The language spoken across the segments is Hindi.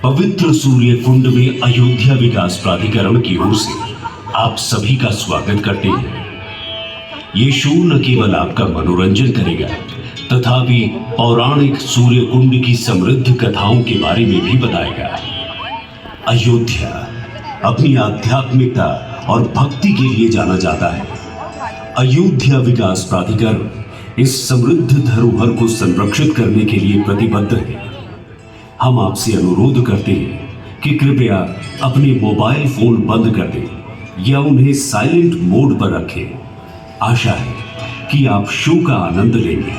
पवित्र सूर्य कुंड में अयोध्या विकास प्राधिकरण की ओर से आप सभी का स्वागत करते हैं। ये शो न केवल आपका मनोरंजन करेगा तथा भी पौराणिक सूर्य कुंड की समृद्ध कथाओं के बारे में भी बताएगा। अयोध्या अपनी आध्यात्मिकता और भक्ति के लिए जाना जाता है। अयोध्या विकास प्राधिकरण इस समृद्ध धरोहर को संरक्षित करने के लिए प्रतिबद्ध है। हम आपसे अनुरोध करते हैं कि कृपया अपने मोबाइल फोन बंद कर दें या उन्हें साइलेंट मोड पर रखें। आशा है कि आप शो का आनंद लेंगे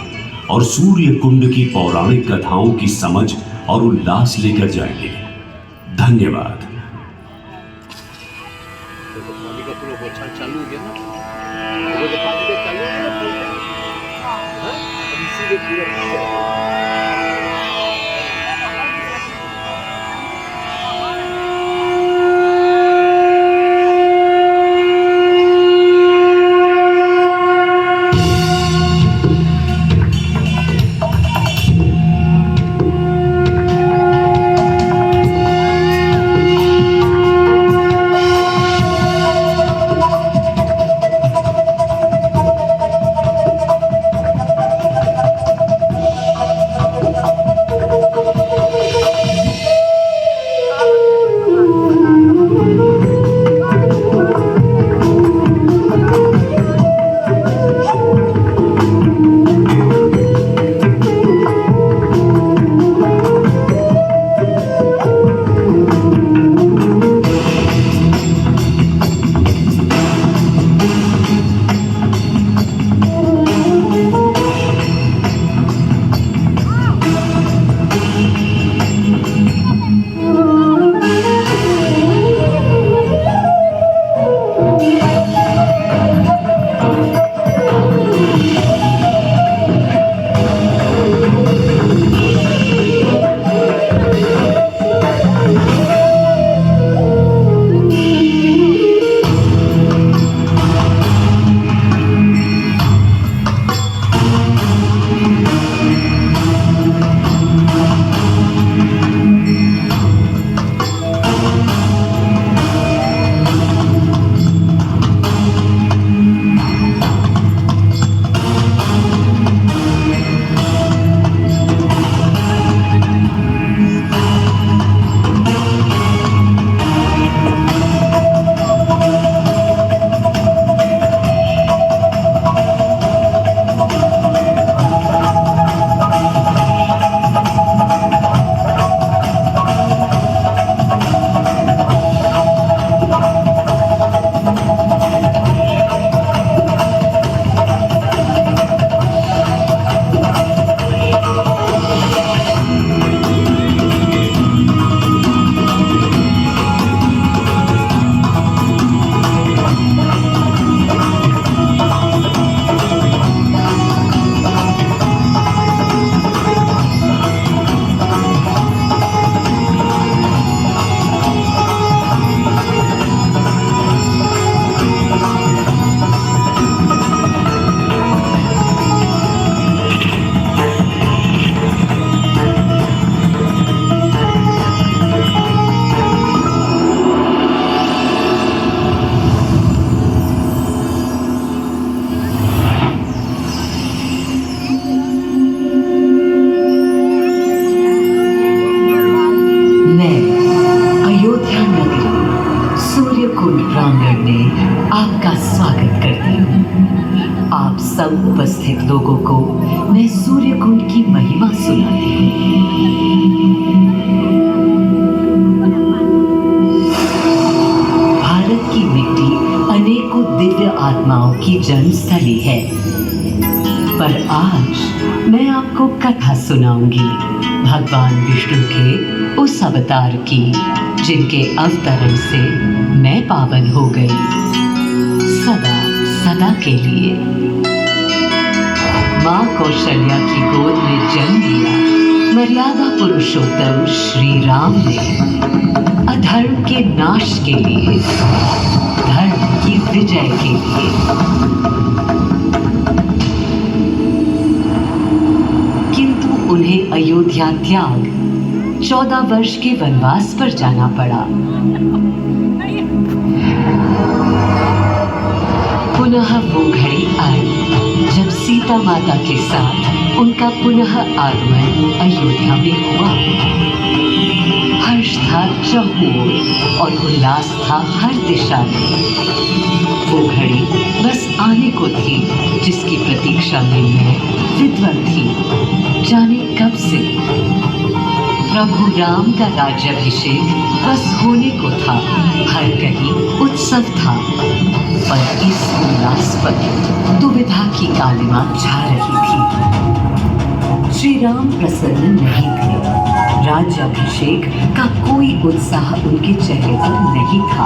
और सूर्य कुंड की पौराणिक कथाओं की समझ और उल्लास लेकर जाएंगे। धन्यवाद। उपस्थित लोगों को मैं सूर्य कुंड की महिमा सुनाती हूँ। भारत की मिट्टी अनेकों दिव्य आत्माओं की जन्मस्थली है, पर आज मैं आपको कथा सुनाऊंगी भगवान विष्णु के उस अवतार की जिनके अवतरण से मैं पावन हो गई सदा सदा के लिए। माँ कौशल्या की गोद में जन्म लिया मर्यादा पुरुषोत्तम श्री राम ने अधर्म के नाश के लिए, धर्म की विजय के लिए। किंतु उन्हें अयोध्या त्याग 14 वर्ष के वनवास पर जाना पड़ा। पुनः वो घड़ी आई जब सीता माता के साथ उनका पुनः आगमन अयोध्या में हुआ। हर्ष था चहुओर और उल्लास था हर दिशा में। वो घड़ी बस आने को थी जिसकी प्रतीक्षा में मैं विद्वान थी, जाने कब से। प्रभु राम का राज्याभिषेक बस होने को था, हर कहीं उत्सव था। पर इस उल्लास पर दुविधा की कालिमा छा रही थी। श्री राम प्रसन्न नहीं थे। राज्याभिषेक का कोई उत्साह उनके चेहरे पर नहीं था।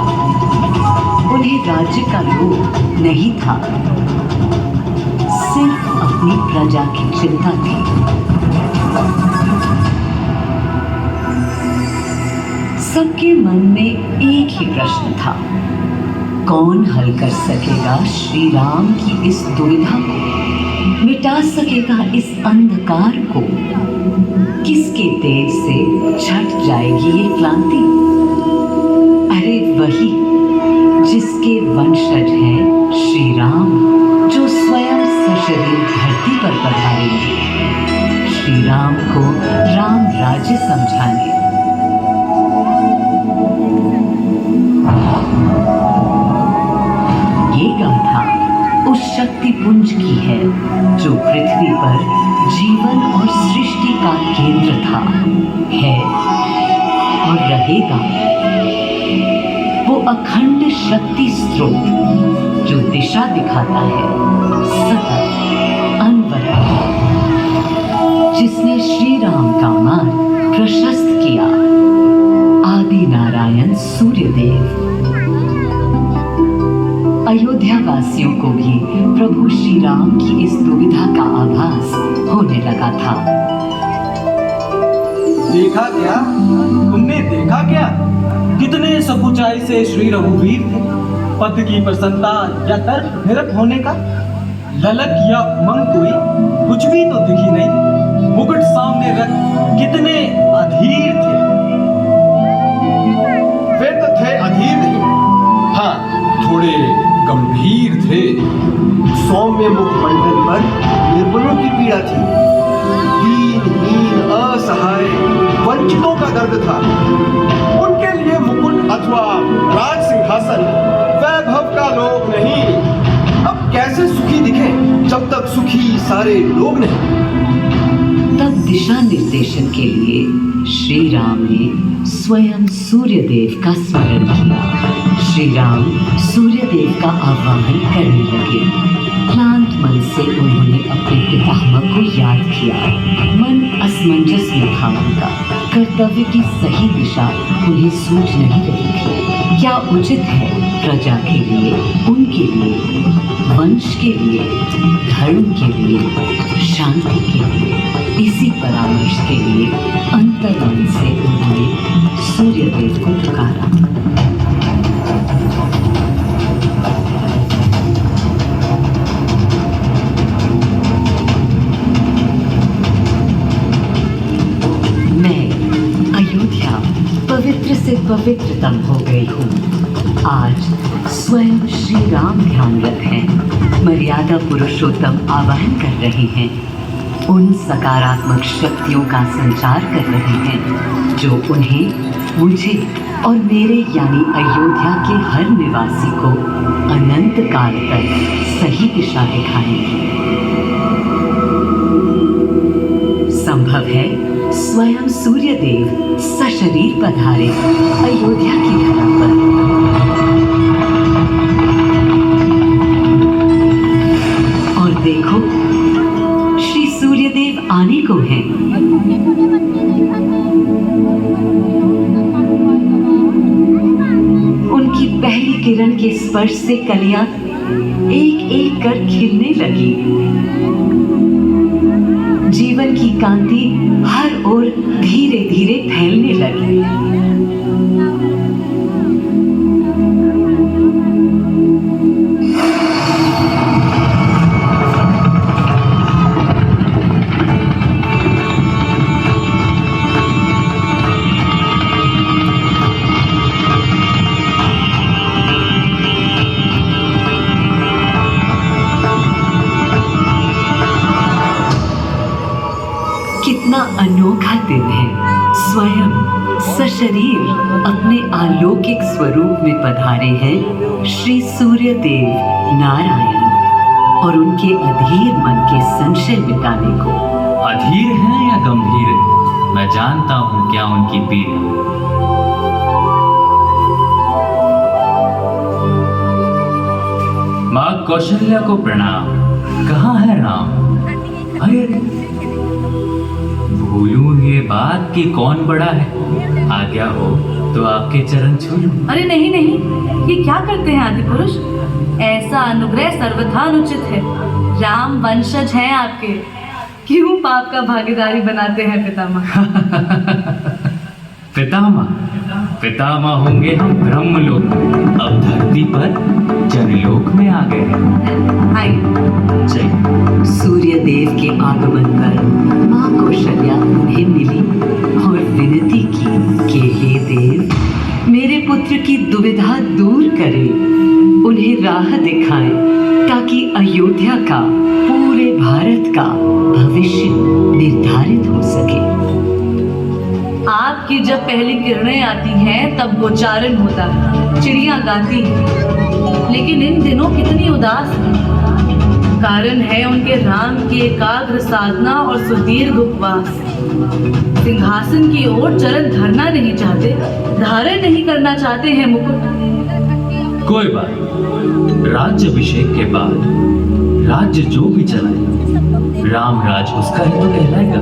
उन्हें राज्य का लोभ नहीं था, सिर्फ अपनी प्रजा की चिंता थी। सबके मन में एक ही प्रश्न था, कौन हल कर सकेगा श्री राम की इस दुविधा को, मिटा सकेगा इस अंधकार को? किसके तेज से छट जाएगी ये क्रांति? अरे वही जिसके वंशज हैं श्री राम, जो स्वयं सशरीर धरती पर पधारेंगे श्री राम को राम राज्य समझाने। ये गाथा उस शक्ति पुंज की है जो पृथ्वी पर जीवन और सृष्टि का केंद्र था, है और रहेगा। वो अखंड शक्ति स्रोत जो दिशा दिखाता है सतत अनवरत, जिसने श्री राम का मार्ग प्रशस्त किया, आदि नारायण सूर्यदेव। अयोध्या वासियों को भी प्रभु श्री राम की इस दुविधा का आभास होने लगा था। देखा क्या? तुमने देखा क्या? कितने सकुचाई से श्री रघुवीर थे। पद की प्रसन्नता या तर्क निरत होने का ललक या उमंग कोई कुछ भी तो दिखी नहीं। मुकुट सामने रख कितने अधीर थे। वे तो थे अधीर नहीं, हाँ थोड़े गंभीर थे। सौम्य मुखमंडल पर निर्बलों की पीड़ा थी, दीनहीन असहाय वंचितों का दर्द था। उनके लिए मुकुट अथवा राज सिंहासन वैभव का लोभ नहीं। अब कैसे सुखी दिखे जब तक सुखी सारे लोग नहीं। तब दिशा निर्देशन के लिए श्री राम ने स्वयं सूर्यदेव का स्मरण किया। श्री राम सूर्यदेव का आह्वान करने लगे। क्लांत मन से उन्होंने अपने पितामह को याद किया। मन असमंजस में था उनका। कर्तव्य की सही दिशा उन्हें सूझ नहीं रही थी। क्या उचित है प्रजा के लिए, उनके लिए, वंश के लिए, धर्म के लिए, शांति के लिए? इसी परामर्श के लिए अंतर्मन से उन्होंने सूर्यदेव को पुकारा। पवित्र से पवित्रतम हो गई हूँ। आज स्वयं श्री राम ध्यान रखें, मर्यादा पुरुषोत्तम आवाहन कर रहे हैं। उन सकारात्मक शक्तियों का संचार कर रहे हैं जो उन्हें, मुझे और मेरे यानी अयोध्या के हर निवासी को अनंत काल तक सही दिशा दिखाएंगे। संभव है स्वयं सूर्यदेव सशरीर पधारे अयोध्या की धरा पर। और देखो, श्री सूर्यदेव आने को हैं। उनकी पहली किरण के स्पर्श से कलियां एक एक कर खिलने लगी। जीवन की कांति हर ओर धीरे धीरे फैलने लगी। सशरीर अपने अलौकिक स्वरूप में पधारे हैं श्री सूर्य देव नारायण और उनके अधीर मन के संशय मिटाने को। अधीर हैं या गंभीर हैं, मैं जानता हूं क्या उनकी पीड़ है। माँ कौशल्या को प्रणाम। कहाँ है राम? अरे भूलूं ये बात कि कौन बड़ा है। आज्ञा हो तो आपके चरण छू लूं। अरे नहीं नहीं, ये क्या करते हैं आदि पुरुष? ऐसा अनुग्रह सर्वथा अनुचित है। राम वंशज हैं आपके, क्यों पाप का भागीदारी बनाते हैं पितामह? पितामह होंगे हम ब्रह्मलोक में, अब धरती पर जनलोक में आ गए हैं। आइए। चलिए। सूर्य देव के आगमन पर माँ कौशल्या उन्हें मिली और विनती की कि हे देव, मेरे पुत्र की दुविधा दूर करें, उन्हें राह दिखाएं ताकि अयोध्या का, पूरे भारत का भविष्य निर्धारित हो सके। आपकी जब पहली किरणें आती हैं तब गोचारण होता है, चिड़िया गाती है, लेकिन इन दिनों कितनी उदास है। कारण है उनके राम की एकाग्र साधना और सुदीर्घ उपवास। सिंहासन की ओर चरण धरना नहीं चाहते, धारण नहीं करना चाहते हैं मुकुट। कोई बात, राज्याभिषेक के बाद राज्य जो भी चलाए, राम राज उसका ही तो कहलाएगा।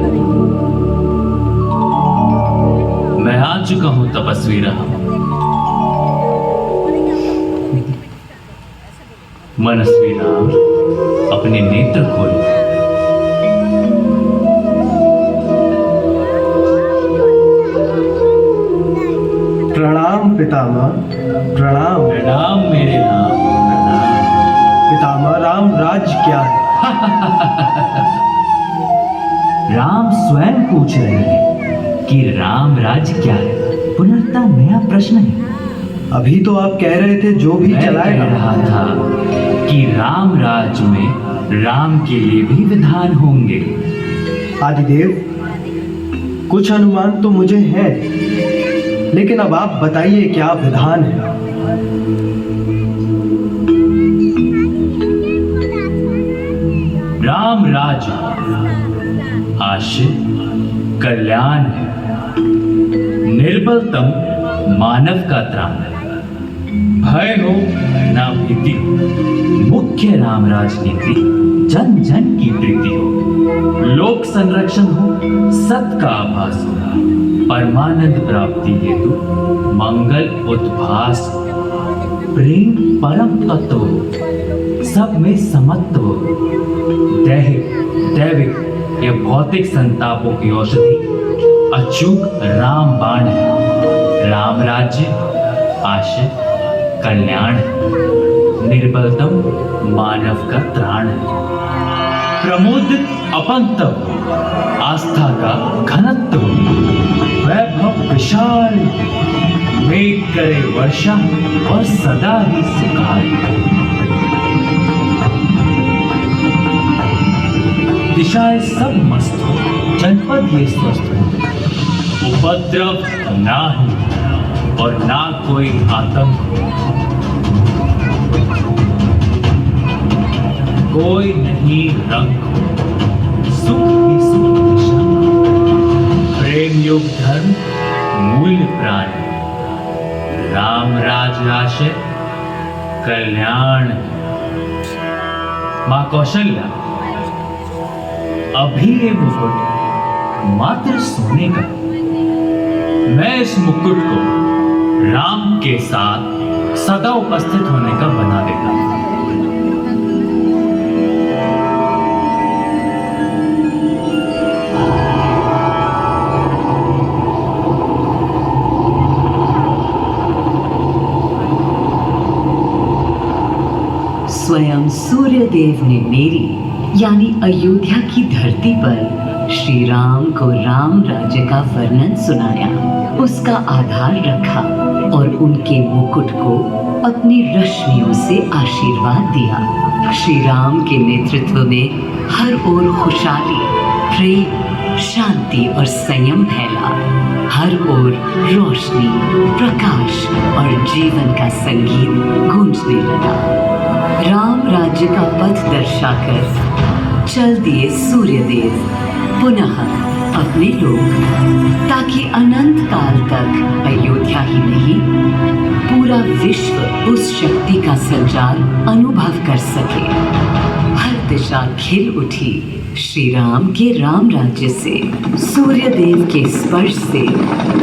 मैं आ चुका हूं तपस्वी राम। मनस्वी राम, अपने नेत्र खोलो। प्रणाम पितामह, प्रणाम। प्रणाम मेरे राम, प्रणाम। पितामह, राम राज्य क्या है? राम स्वयं पूछ रहे हैं कि राम राज्य क्या है। पुनर्ता नया प्रश्न है। अभी तो आप कह रहे थे जो भी मैं चलाएगा। कह रहा था कि राम राज्य में राम के लिए भी विधान होंगे। आदिदेव, कुछ अनुमान तो मुझे है, लेकिन अब आप बताइए क्या विधान है। राम राज्य आश्रय कल्याण है, निर्बलतम मानव का त्राण है। भय हो ना भीति, मुख्य राम राजनीति जन जन की प्रीति हो। लोक संरक्षण हो, सत का आभास हो, परमानंद प्राप्ति हेतु मंगल उद्भास हो। प्रेम परम तत्व हो, सब में समत्व हो। दैहिक दैविक या भौतिक संतापों की औषधि अचूक राम बाण है। राम राज्य आश्रय कल्याण है, निर्बलतम मानव का त्राण है। प्रमोदित अपंतव, आस्था का घनत्व, वैभव विशाल, मेघ करे वर्षा और सदा ही सुखाए। दिशाएं सब मस्त हो, जनपद ये स्वस्थ हो। उपद्रव ना हो और ना कोई आतंक हो। कोई नहीं रंग हो, सुख ही सुख दिशा। प्रेम योग धर्म मूल्य प्राण, राम राज आशय कल्याण। माँ कौशल्या, अभी ये मुकुट मात्र सोने का। मैं इस मुकुट को राम के साथ सदा उपस्थित होने का बना देता हूं। स्वयं सूर्य देव ने मेरी यानी अयोध्या की धरती पर श्री राम को राम राज्य का वर्णन सुनाया, उसका आधार रखा और उनके मुकुट को अपनी रश्मियों से आशीर्वाद दिया। श्री राम के नेतृत्व में हर ओर खुशहाली, प्रेम, शांति और संयम फैला। हर ओर रोशनी, प्रकाश और जीवन का संगीत गूंजने लगा। राम राज्य का पथ दर्शाकर चल दिए सूर्यदेव पुनः अपने लोग, ताकि अनंत काल तक अयोध्या ही नहीं पूरा विश्व उस शक्ति का संचार अनुभव कर सके। हर दिशा खिल उठी श्री राम के राम राज्य से। सूर्यदेव के स्पर्श से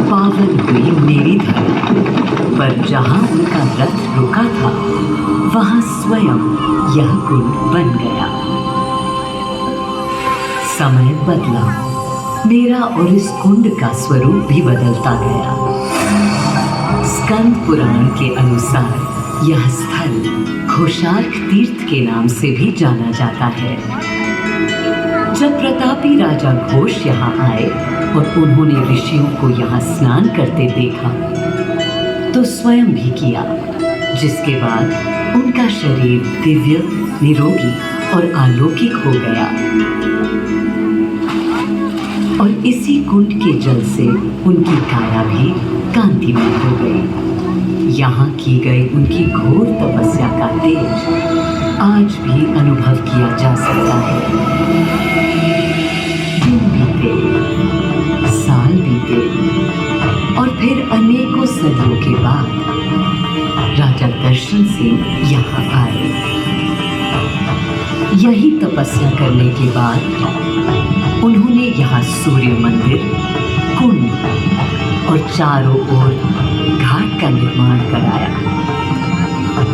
पावन हुई मेरी धरती, पर जहाँ उनका रथ रुका था वहाँ स्वयं यह कुंड बन गया। समय बदला, मेरा और इस कुंड का स्वरूप भी बदलता गया। स्कंद पुराण के अनुसार यह स्थल घोषार्क तीर्थ के नाम से भी जाना जाता है। जब प्रतापी राजा घोष यहाँ आए और उन्होंने ऋषियों को यहाँ स्नान करते देखा तो स्वयं भी किया, जिसके बाद उनका शरीर दिव्य, निरोगी और अलौकिक हो गया। और इसी कुंड के जल से उनकी काया भी कांतिमय हो गई। यहाँ की गई उनकी घोर तपस्या का तेज आज भी अनुभव किया जा सकता है। दिन बीते, साल बीते और फिर अनेकों सदियों के बाद राजा दर्शन सिंह यहाँ आए। यही तपस्या करने के बाद उन्होंने यहाँ सूर्य मंदिर, कुंड और चारों ओर घाट का निर्माण कराया,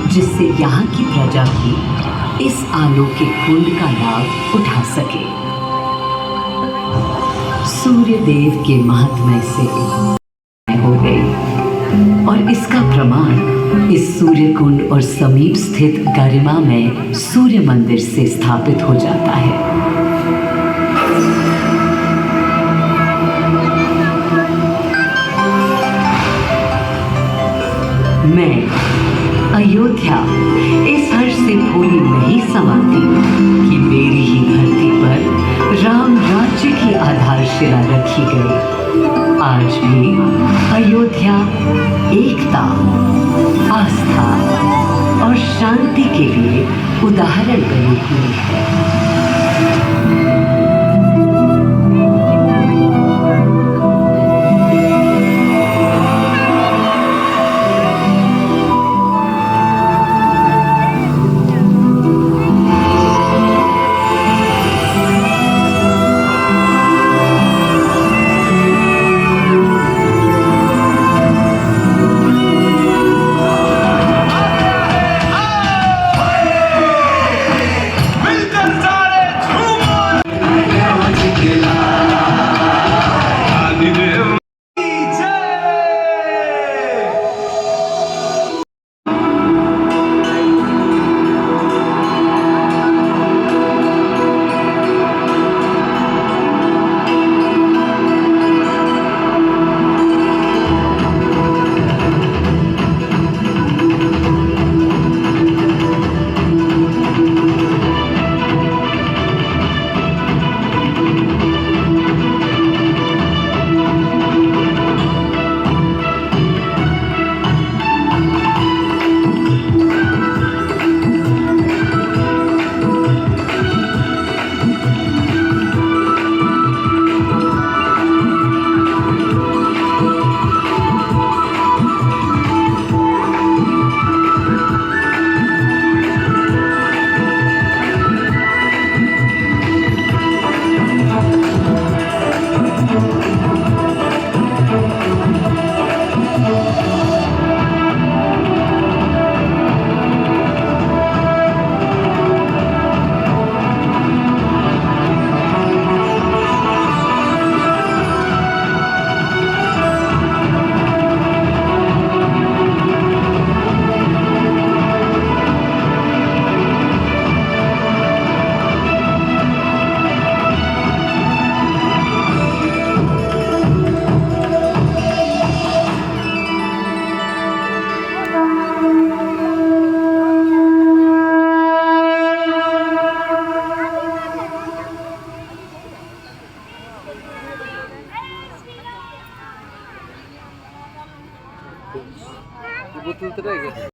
जिससे यहाँ की प्रजा भी इस अलौकिक कुंड का लाभ उठा सके। सूर्य देव के महात्म्य से हो गई और इसका प्रमाण इस सूर्य कुंड और समीप स्थित गरिमा में सूर्य मंदिर से स्थापित हो जाता है। मैं अयोध्या इस हर्ष से भूली नहीं समाती कि मेरी ही धरती पर राम राज्य की आधारशिला रखी गई। आज भी अयोध्या एकता, आस्था और शांति के लिए उदाहरण बनी हुई है। मिलकर बोतल तो रह गया